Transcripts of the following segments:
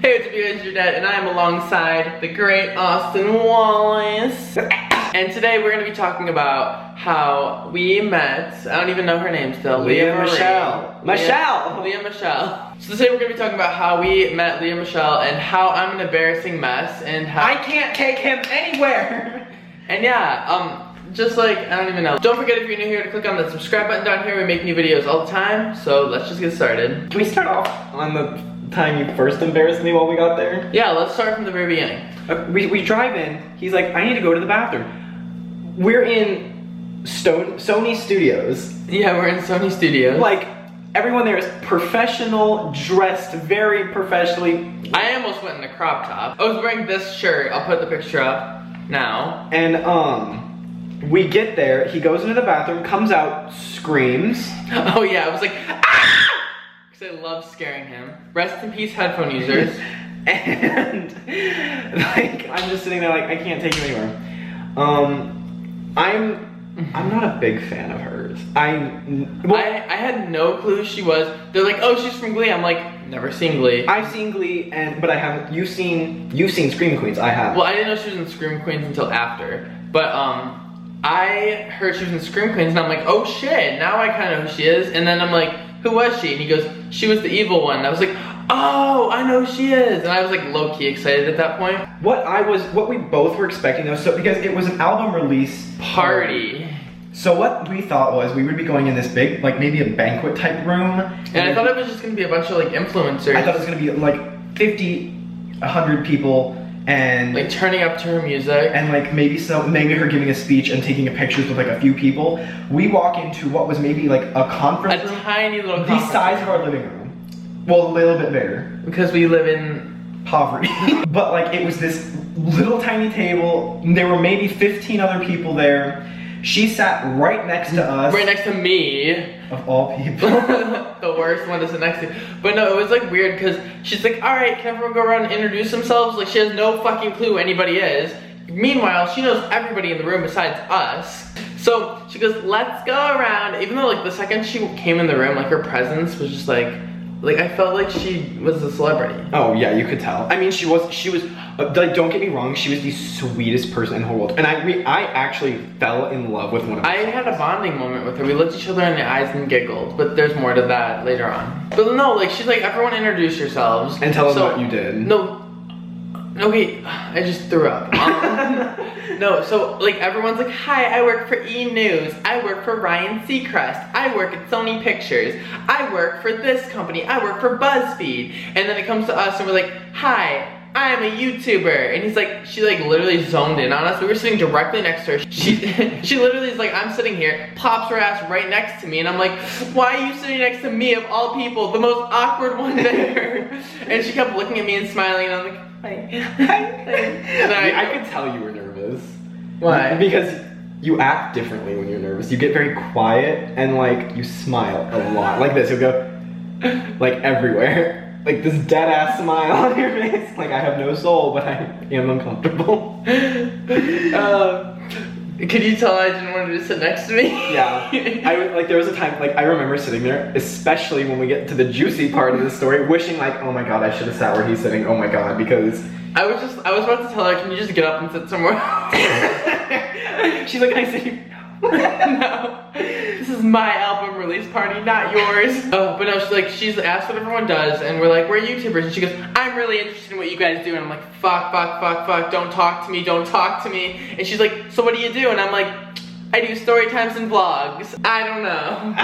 Hey, what's up, you guys? Your dad, and I am alongside the great Austin Wallace. And today we're going to be talking about how we met. I don't even know her name still. Lea Michele. Lea Michele. So today we're going to be talking about how we met Lea Michele and how I'm an embarrassing mess and how I can't take him anywhere. And yeah, just like, I don't even know. Don't forget, if you're new here, to click on the subscribe button down here. We make new videos all the time, so let's just get started. Can we start off on the time you first embarrassed me while we got there? Yeah, let's start from the very beginning. We drive in, he's like, I need to go to the bathroom. We're in Sony Studios. Yeah, we're in Sony Studios. Like, everyone there is professional, dressed very professionally. I almost went in a crop top. I was wearing this shirt. I'll put the picture up now. And we get there, he goes into the bathroom, comes out, screams. Oh yeah, I was like, ah! Because I love scaring him. Rest in peace, headphone users. And like, I'm just sitting there like, I can't take him anywhere. I'm not a big fan of hers. I had no clue who she was. They're like, oh, she's from Glee. I'm like, never seen Glee. I've seen Glee, but I haven't. You've seen Scream Queens. I have. Well, I didn't know she was in Scream Queens until after. But I heard she was in Scream Queens, and I'm like, oh shit, now I kind of know who she is. And then I'm like, who was she? And he goes, she was the evil one. And I was like, oh, I know who she is. And I was like low-key excited at that point. What we both were expecting though, so because it was an album release party. So what we thought was we would be going in this big, like maybe a banquet type room. And I thought it was just gonna be a bunch of like influencers. I thought it was gonna be like 50, 100 people. And like turning up to her music, and like maybe her giving a speech and taking pictures with like a few people. We walk into what was maybe like a conference room, tiny little the size of our living room. Well, a little bit bigger because we live in poverty. But like it was this little tiny table. There were maybe 15 other people there. She sat right next to us. Right next to me. Of all people. The worst one to sit next to. But no, it was like weird because she's like, alright, can everyone go around and introduce themselves? Like she has no fucking clue who anybody is. Meanwhile, she knows everybody in the room besides us. So she goes, let's go around. Even though like the second she came in the room, like her presence was just like I felt like she was a celebrity. Oh yeah, you could tell. I mean, she was, like, don't get me wrong, she was the sweetest person in the whole world. And I actually fell in love with one of her songs. had a bonding moment with her. We looked each other in the eyes and giggled, but there's more to that later on. But no, like, she's like, everyone introduce yourselves. And tell us what you did. No, okay, I just threw up. No, so like everyone's like, hi, I work for E! News. I work for Ryan Seacrest. I work at Sony Pictures. I work for this company. I work for BuzzFeed. And then it comes to us and we're like, hi, I'm a YouTuber. And he's like, she like literally zoned in on us. We were sitting directly next to her. She literally is like, I'm sitting here, pops her ass right next to me. And I'm like, why are you sitting next to me of all people, the most awkward one there? And she kept looking at me and smiling and I'm like, hi. And I could tell you were nervous. Why? Because you act differently when you're nervous. You get very quiet and like you smile a lot. Like this, you'll go like everywhere. Like this dead ass smile on your face. Like I have no soul, but I am uncomfortable. Could you tell I didn't want her to sit next to me? Yeah. There was a time, like I remember sitting there, especially when we get to the juicy part of the story, wishing like, oh my god, I should have sat where he's sitting, oh my god, because I was about to tell her, can you just get up and sit somewhere else? She's like, can I sit here? No. This is my album release party, not yours. But no, she's asked what everyone does, and we're like, we're YouTubers, and she goes, I'm really interested in what you guys do, and I'm like, fuck, don't talk to me. And she's like, so what do you do? And I'm like, I do story times and vlogs. I don't know.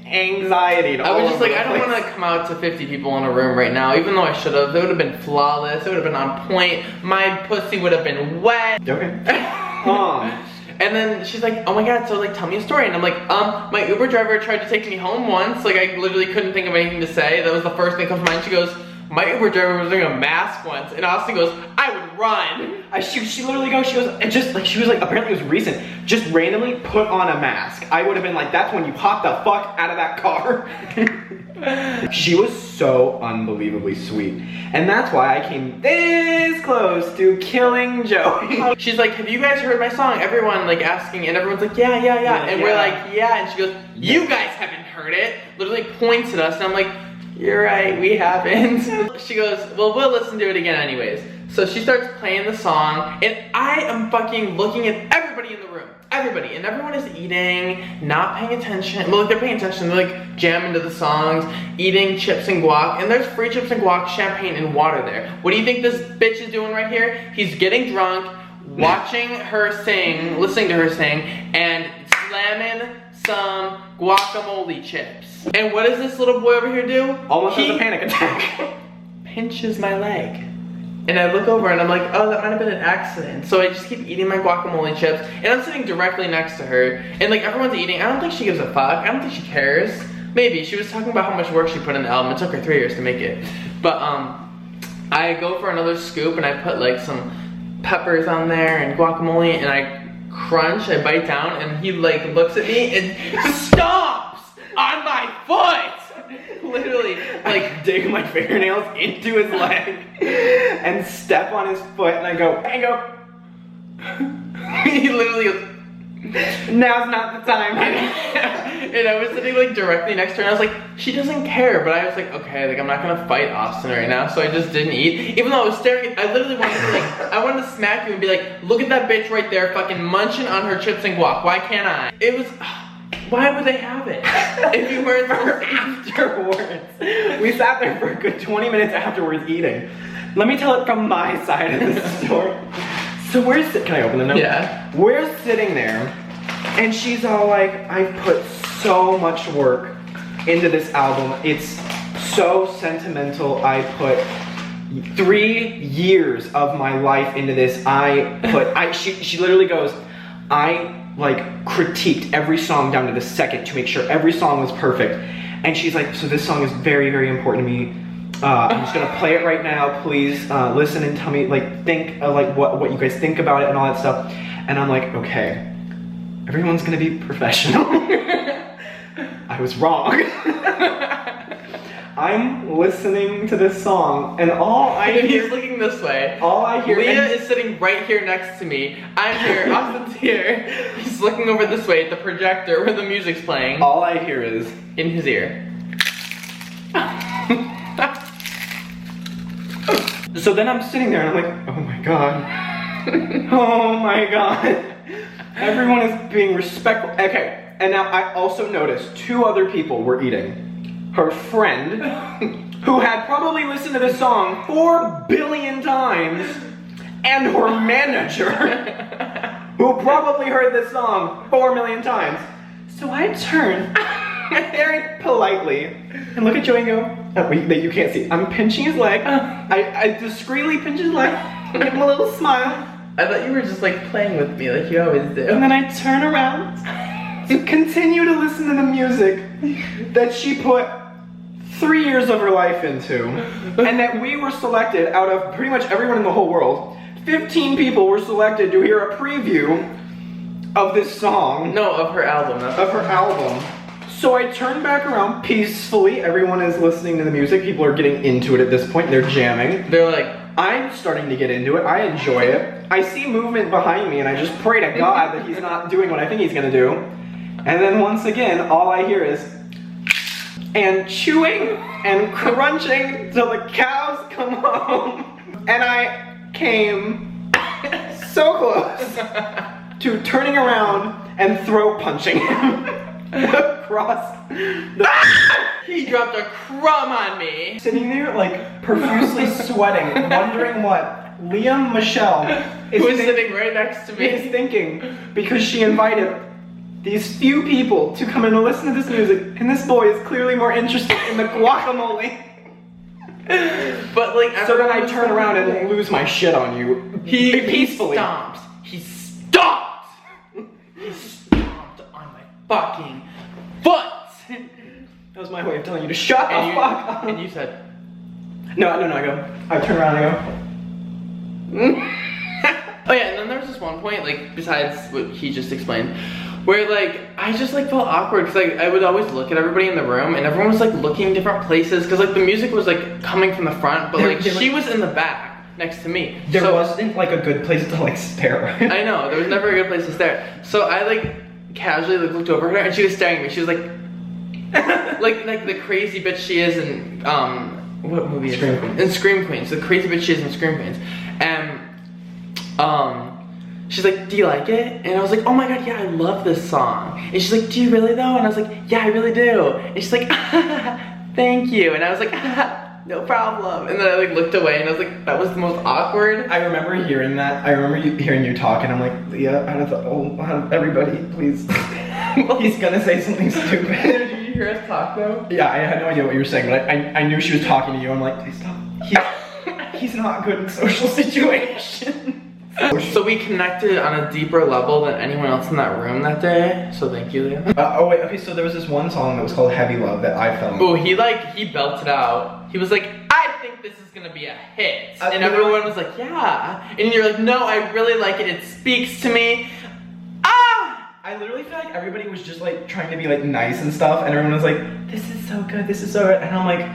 Anxiety. I was just like, I don't want to come out to 50 people in a room right now, even though I should have. It would have been flawless. It would have been on point. My pussy would have been wet. Okay. And then she's like, oh my god, so like tell me a story. And I'm like, my Uber driver tried to take me home once. Like I literally couldn't think of anything to say. That was the first thing that comes to mind. She goes, my Uber driver was wearing a mask once. And Austin goes, I would run. She literally goes, she was like, apparently it was recent, just randomly put on a mask. I would have been like, that's when you hop the fuck out of that car. She was so unbelievably sweet. And that's why I came this close to killing Joey. She's like, have you guys heard my song? Everyone like asking, and everyone's like, yeah. And we're like, yeah. And she goes, you guys haven't heard it. Literally points at us, and I'm like, You're right, we haven't. She goes, well, we'll listen to it again anyways. So she starts playing the song, and I am fucking looking at everybody in the room. Everybody, and everyone is eating, not paying attention. Well, like, they're paying attention, they're like jamming to the songs, eating chips and guac, and there's free chips and guac, champagne, and water there. What do you think this bitch is doing right here? He's getting drunk, watching her sing, listening to her sing, and slamming some guacamole chips. And what does this little boy over here do? Almost has a panic attack. Pinches my leg. And I look over and I'm like, oh, that might have been an accident. So I just keep eating my guacamole chips, and I'm sitting directly next to her, and like everyone's eating. I don't think she gives a fuck. I don't think she cares. Maybe. She was talking about how much work she put in the album. It took her 3 years to make it. But I go for another scoop and I put like some peppers on there and guacamole, and I crunch, I bite down, and he like looks at me and stomps on my foot. Literally, like, dig my fingernails into his leg and step on his foot, and I go, he literally goes, now's not the time. and I was sitting like directly next to her, and I was like, she doesn't care, but I was like, okay, like I'm not gonna fight Austin right now, so I just didn't eat. Even though I was staring, I literally wanted to like, I wanted to smack you and be like, look at that bitch right there, fucking munching on her chips and guac. Why can't I? It was. Why would they have it? If you weren't afterwards. We sat there for a good 20 minutes afterwards eating. Let me tell it from my side of the story. So can I open the note? Yeah. We're sitting there, and she's all like, I've put so much work into this album. It's so sentimental. I put 3 years of my life into this. She literally goes, I like critiqued every song down to the second to make sure every song was perfect. And she's like, so this song is very, very important to me. I'm just gonna play it right now. Please listen and tell me, like, think of like what you guys think about it and all that stuff. And I'm like, okay, everyone's gonna be professional. I was wrong. I'm listening to this song, and all I hear. He's looking this way. All I hear. Lea is sitting right here next to me. I'm here. Austin's here. He's looking over this way at the projector where the music's playing. All I hear is in his ear. So then I'm sitting there and I'm like, oh my god. Oh my god. Everyone is being respectful. Okay, and now I also noticed 2 other people were eating. Her friend, who had probably listened to this song 4 billion times, and her manager, who probably heard this song 4 million times. So I turn very politely and look at Joey and go, that you can't see. I'm pinching his leg. I discreetly pinch his leg, give him a little smile. I thought you were just like playing with me like you always do. And then I turn around to continue to listen to the music that she put 3 years of her life into, and that we were selected out of pretty much everyone in the whole world. 15 people were selected to hear a preview of this song. No, of her album. Of her album. So I turn back around peacefully. Everyone is listening to the music. People are getting into it at this point. They're jamming. They're like, I'm starting to get into it. I enjoy it. I see movement behind me, and I just pray to God that he's not doing what I think he's gonna do. And then once again, all I hear is and chewing and crunching till the cows come home. And I came so close to turning around and throat punching him across the... He dropped a crumb on me. Sitting there like profusely sweating, wondering what Lea Michele is sitting right next to me. Is thinking, because she invited these few people to come in and listen to this music, and this boy is clearly more interested in the guacamole. But like, so then I turn around and lose my shit on you. Peacefully. He stomped on my fucking foot. That was my way of telling you to shut the fuck up. And you said, no, I turn around and I go. Oh yeah, and then there was this one point, like, besides what he just explained, where like, I just like felt awkward, because like, I would always look at everybody in the room, and everyone was like looking different places, because like the music was like coming from the front, but like she was in the back, next to me. There wasn't like a good place to like stare. I know, there was never a good place to stare. So I like, casually like, looked over her, and she was staring at me, she was like, like the crazy bitch she is in what movie is Scream it? Queens. In Scream Queens. The crazy bitch she is in Scream Queens. And she's like, do you like it? And I was like, oh my god, yeah, I love this song. And she's like, do you really though? And I was like, yeah, I really do. And she's like, thank you. And I was like, no problem. And then I like looked away and I was like, that was the most awkward. I remember hearing that. I remember hearing you talk, and I'm like, Leah, out of everybody, please. He's gonna say something stupid. Did you hear us talk though? Yeah, I had no idea what you were saying, but I knew she was talking to you. I'm like, please stop. He's not good in social situations. So we connected on a deeper level than anyone else in that room that day. So thank you, Leah. Oh wait, okay, so there was this one song that was called Heavy Love that I fell in love Oh, he belted out. He was like, I think this is gonna be a hit. And everyone was like, yeah. And you're like, no, I really like it. It speaks to me. I literally feel like everybody was just like trying to be like nice and stuff, and everyone was like, this is so good, this is so good. And I'm like,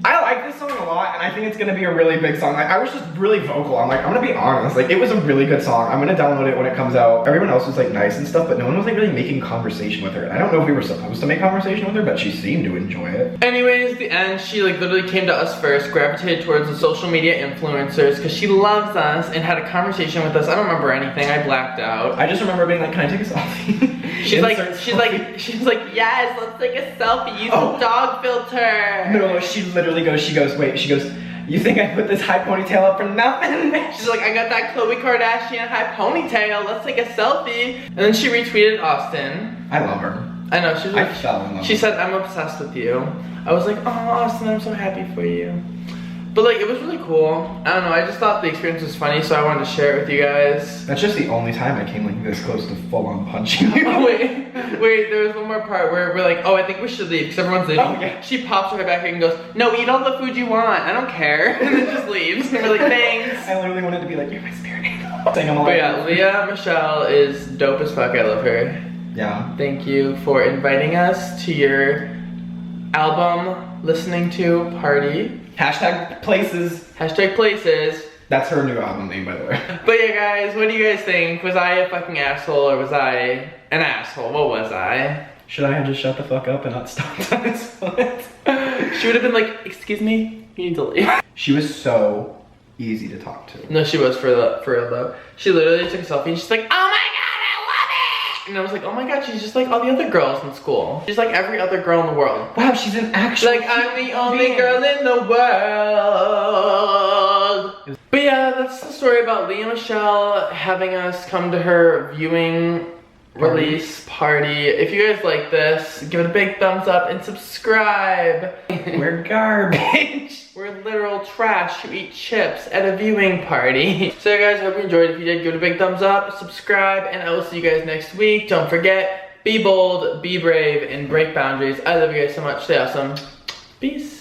I like this song a lot, and I think it's gonna be a really big song. Like, I was just really vocal. I'm like, I'm gonna be honest, like, it was a really good song. I'm gonna download it when it comes out. Everyone else was like nice and stuff, but no one was like really making conversation with her. And I don't know if we were supposed to make conversation with her, but she seemed to enjoy it. Anyways, the end, she like literally came to us first, gravitated towards the social media influencers because she loves us and had a conversation with us. I don't remember anything, I blacked out. I just remember being like, can I take a selfie? She's like, yes, let's take a selfie, use the dog filter. No, she literally goes, she goes, you think I put this high ponytail up for nothing? She's like, I got that Khloe Kardashian high ponytail, let's take a selfie. And then she retweeted Austin. I love her. I know, she was like, I fell in love she said, I'm obsessed with you. I was like, oh, Austin, I'm so happy for you. But like, it was really cool. I don't know, I just thought the experience was funny, so I wanted to share it with you guys. That's just the only time I came like this close to full on punching you. Oh, wait, there was one more part where we're like, oh, I think we should leave, because everyone's leaving. Oh, yeah. She pops her head back and goes, no, eat all the food you want, I don't care. And then just leaves. And we're like, thanks. I literally wanted to be like, you're my spirit animal. But yeah, Lea Michele is dope as fuck, I love her. Yeah. Thank you for inviting us to your album listening to party. Hashtag places. Hashtag places. That's her new album name, by the way. But yeah, guys, what do you guys think? Was I a fucking asshole or was I an asshole? What was I? Should I have just shut the fuck up and not stopped on his foot? She would have been like, excuse me, you need to leave. She was so easy to talk to. No, she was for real though. She literally took a selfie and she's like, oh my god, I love it! And I was like, oh my god, she's just like all the other girls in school. She's like every other girl in the world. Wow, she's an actual Like, I'm the only girl in the world. But yeah, that's the story about Lea Michele having us come to her viewing release party. If you guys like this, give it a big thumbs up and subscribe. We're garbage. We're literal trash who eat chips at a viewing party. So guys, I hope you enjoyed. If you did, give it a big thumbs up, subscribe, and I will see you guys next week. Don't forget, be bold, be brave, and break boundaries. I love you guys so much. Stay awesome. Peace.